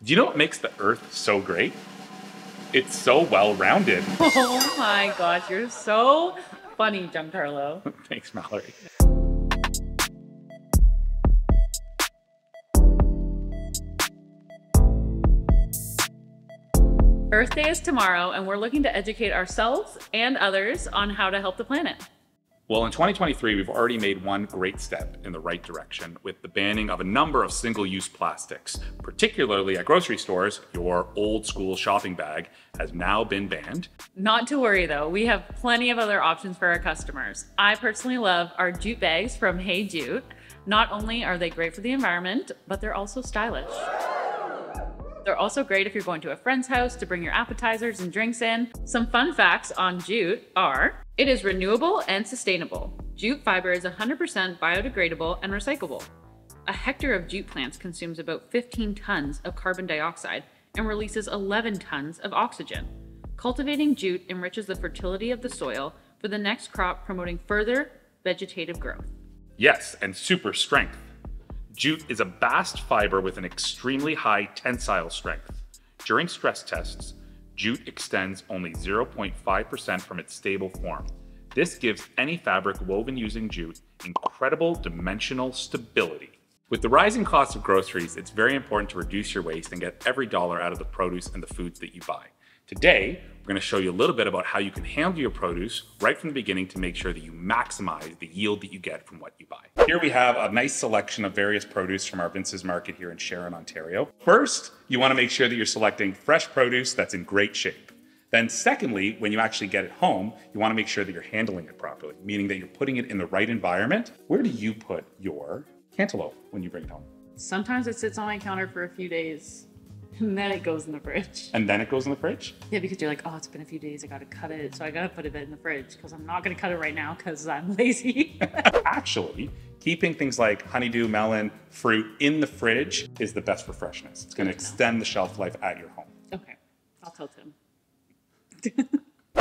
Do you know what makes the Earth so great? It's so well-rounded. Oh my gosh, you're so funny, Giancarlo. Thanks, Mallory. Earth Day is tomorrow, and we're looking to educate ourselves and others on how to help the planet. Well, in 2023, we've already made one great step in the right direction with the banning of a number of single-use plastics. Particularly at grocery stores, your old school shopping bag has now been banned. Not to worry though, we have plenty of other options for our customers. I personally love our jute bags from Hey Jute. Not only are they great for the environment, but they're also stylish. They're also great if you're going to a friend's house to bring your appetizers and drinks in. Some fun facts on jute are, it is renewable and sustainable. Jute fiber is 100% biodegradable and recyclable. A hectare of jute plants consumes about 15 tons of carbon dioxide and releases 11 tons of oxygen. Cultivating jute enriches the fertility of the soil for the next crop, promoting further vegetative growth. Yes, and super strength. Jute is a bast fiber with an extremely high tensile strength. During stress tests, jute extends only 0.5% from its stable form. This gives any fabric woven using jute incredible dimensional stability. With the rising cost of groceries, it's very important to reduce your waste and get every dollar out of the produce and the foods that you buy. Today, we're going to show you a little bit about how you can handle your produce right from the beginning to make sure that you maximize the yield that you get from what you buy. Here we have a nice selection of various produce from our Vince's Market here in Sharon, Ontario. First, you want to make sure that you're selecting fresh produce that's in great shape. Then secondly, when you actually get it home, you want to make sure that you're handling it properly, meaning that you're putting it in the right environment. Where do you put your cantaloupe when you bring it home? Sometimes it sits on my counter for a few days. And then it goes in the fridge. And then it goes in the fridge? Yeah, because you're like, oh, it's been a few days, I gotta cut it. So I gotta put it in the fridge because I'm not gonna cut it right now because I'm lazy. Actually, keeping things like honeydew, melon, fruit in the fridge is the best for freshness. It's gonna extend the shelf life at your home. Okay, I'll tell Tim.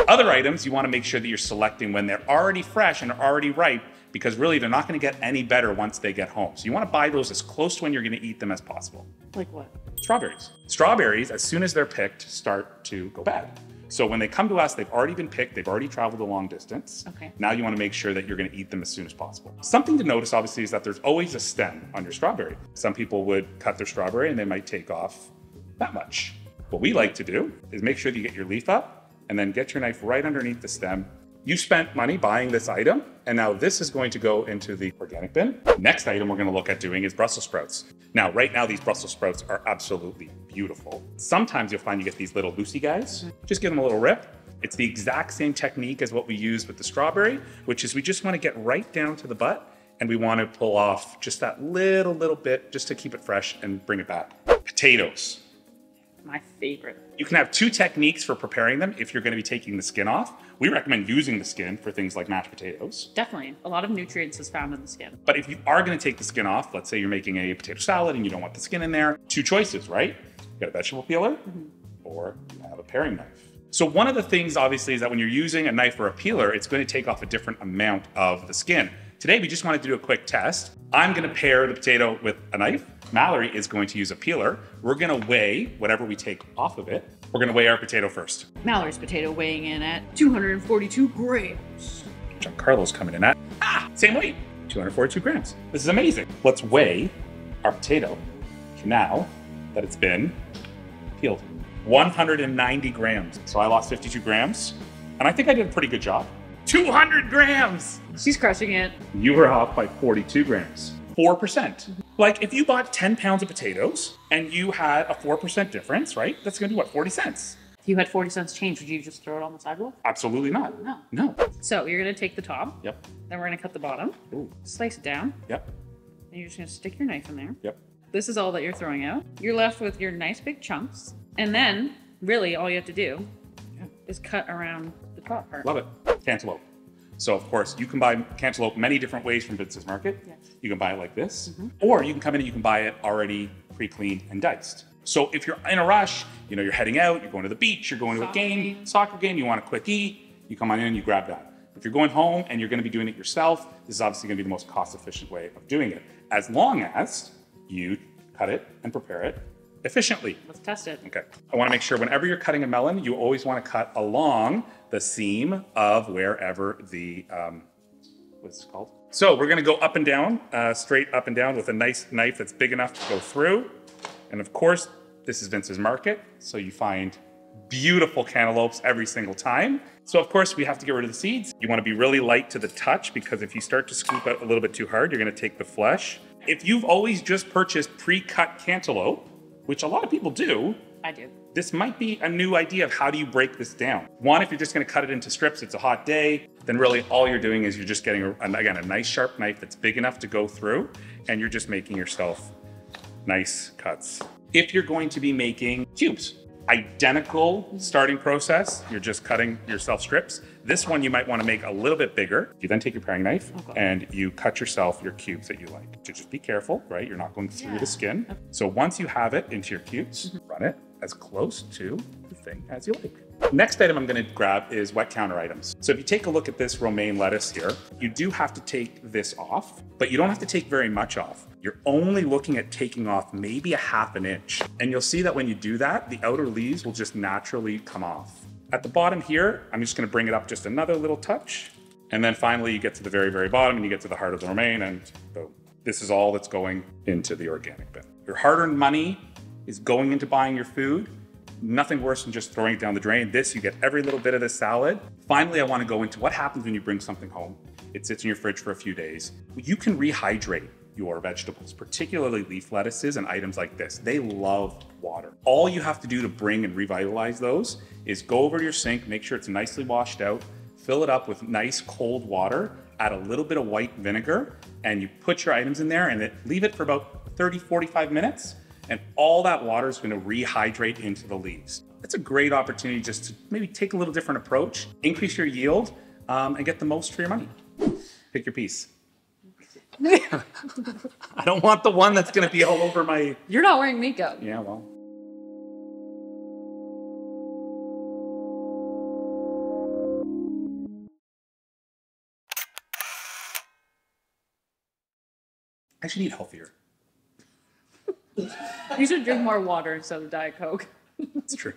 Other items you wanna make sure that you're selecting when they're already fresh and already ripe, because really they're not gonna get any better once they get home. So you wanna buy those as close to when you're gonna eat them as possible. Like what? Strawberries. Strawberries, as soon as they're picked, start to go bad. So when they come to us, they've already been picked, they've already traveled a long distance. Okay. Now you want to make sure that you're going to eat them as soon as possible. Something to notice, obviously, is that there's always a stem on your strawberry. Some people would cut their strawberry and they might take off that much. What we like to do is make sure that you get your leaf up and then get your knife right underneath the stem. You spent money buying this item, and now this is going to go into the organic bin. Next item we're going to look at doing is Brussels sprouts. Now, right now, these Brussels sprouts are absolutely beautiful. Sometimes you'll find you get these little loosey guys. Just give them a little rip. It's the exact same technique as what we use with the strawberry, which is we just want to get right down to the butt, and we want to pull off just that little bit just to keep it fresh and bring it back. Potatoes. My favorite. You can have two techniques for preparing them if you're going to be taking the skin off. We recommend using the skin for things like mashed potatoes. Definitely. A lot of nutrients is found in the skin. But if you are going to take the skin off, let's say you're making a potato salad and you don't want the skin in there, two choices, right? You got a vegetable peeler or you have a paring knife. So one of the things obviously is that when you're using a knife or a peeler, it's going to take off a different amount of the skin. Today, we just wanted to do a quick test. I'm going to pair the potato with a knife. Mallory is going to use a peeler. We're going to weigh whatever we take off of it. We're going to weigh our potato first. Mallory's potato weighing in at 242 grams. Giancarlo's coming in at, same weight, 242 grams. This is amazing. Let's weigh our potato now that it's been peeled. 190 grams. So I lost 52 grams, and I think I did a pretty good job. 200 grams! She's crushing it. You were off by 42 grams. 4%. Like if you bought 10 pounds of potatoes and you had a 4% difference, right? That's gonna be what, 40 cents? If you had 40 cents change, would you just throw it on the sidewalk? Absolutely not. No. So you're gonna take the top. Yep. Then we're gonna cut the bottom. Ooh. Slice it down. Yep. And you're just gonna stick your knife in there. Yep. This is all that you're throwing out. You're left with your nice big chunks. And then really all you have to do is cut around the top part. Love it. Cantaloupe. So of course, you can buy cantaloupe many different ways from Vince's Market. Yes. You can buy it like this, or you can come in and you can buy it already pre-cleaned and diced. So if you're in a rush, you're heading out, you're going to the beach, you're going to a game, soccer game, you want a quick eat, you come on in and you grab that. If you're going home and you're going to be doing it yourself, this is obviously going to be the most cost-efficient way of doing it, as long as you cut it and prepare it efficiently. Let's test it. Okay. I want to make sure whenever you're cutting a melon, you always want to cut along the seam of wherever the, what's it called? So we're going to go up and down, straight up and down with a nice knife that's big enough to go through. And of course, this is Vince's Market, so you find beautiful cantaloupes every single time. So of course, we have to get rid of the seeds. You want to be really light to the touch, because if you start to scoop out a little bit too hard, you're going to take the flesh. If you've always just purchased pre-cut cantaloupe, which a lot of people do, I do. this might be a new idea of how do you break this down. One, if you're just going to cut it into strips, it's a hot day, then really all you're doing is you're just getting, again, a nice sharp knife that's big enough to go through, and you're just making yourself nice cuts. If you're going to be making cubes, identical starting process, you're just cutting yourself strips. This one you might want to make a little bit bigger. You then take your paring knife and you cut yourself your cubes that you like. So just be careful, right? You're not going through the skin. So once you have it into your cubes, run it as close to the thing as you like. Next item I'm going to grab is wet counter items. So if you take a look at this romaine lettuce here, you do have to take this off, but you don't have to take very much off. You're only looking at taking off maybe a half an inch. And you'll see that when you do that, the outer leaves will just naturally come off. At the bottom here, I'm just going to bring it up just another little touch. And then finally you get to the very, very bottom and you get to the heart of the romaine, and boom. This is all that's going into the organic bin. Your hard-earned money is going into buying your food. Nothing worse than just throwing it down the drain. This, you get every little bit of the salad. Finally, I want to go into what happens when you bring something home. It sits in your fridge for a few days. You can rehydrate your vegetables, particularly leaf lettuces and items like this. They love water. All you have to do to bring and revitalize those is go over to your sink, make sure it's nicely washed out, fill it up with nice cold water, add a little bit of white vinegar, and you put your items in there and leave it for about 30, 45 minutes. And all that water is going to rehydrate into the leaves. It's a great opportunity just to maybe take a little different approach, increase your yield, and get the most for your money. Pick your piece. I don't want the one that's going to be all over my... You're not wearing makeup. Yeah, well. I should eat healthier. You should drink more water instead of Diet Coke. That's true.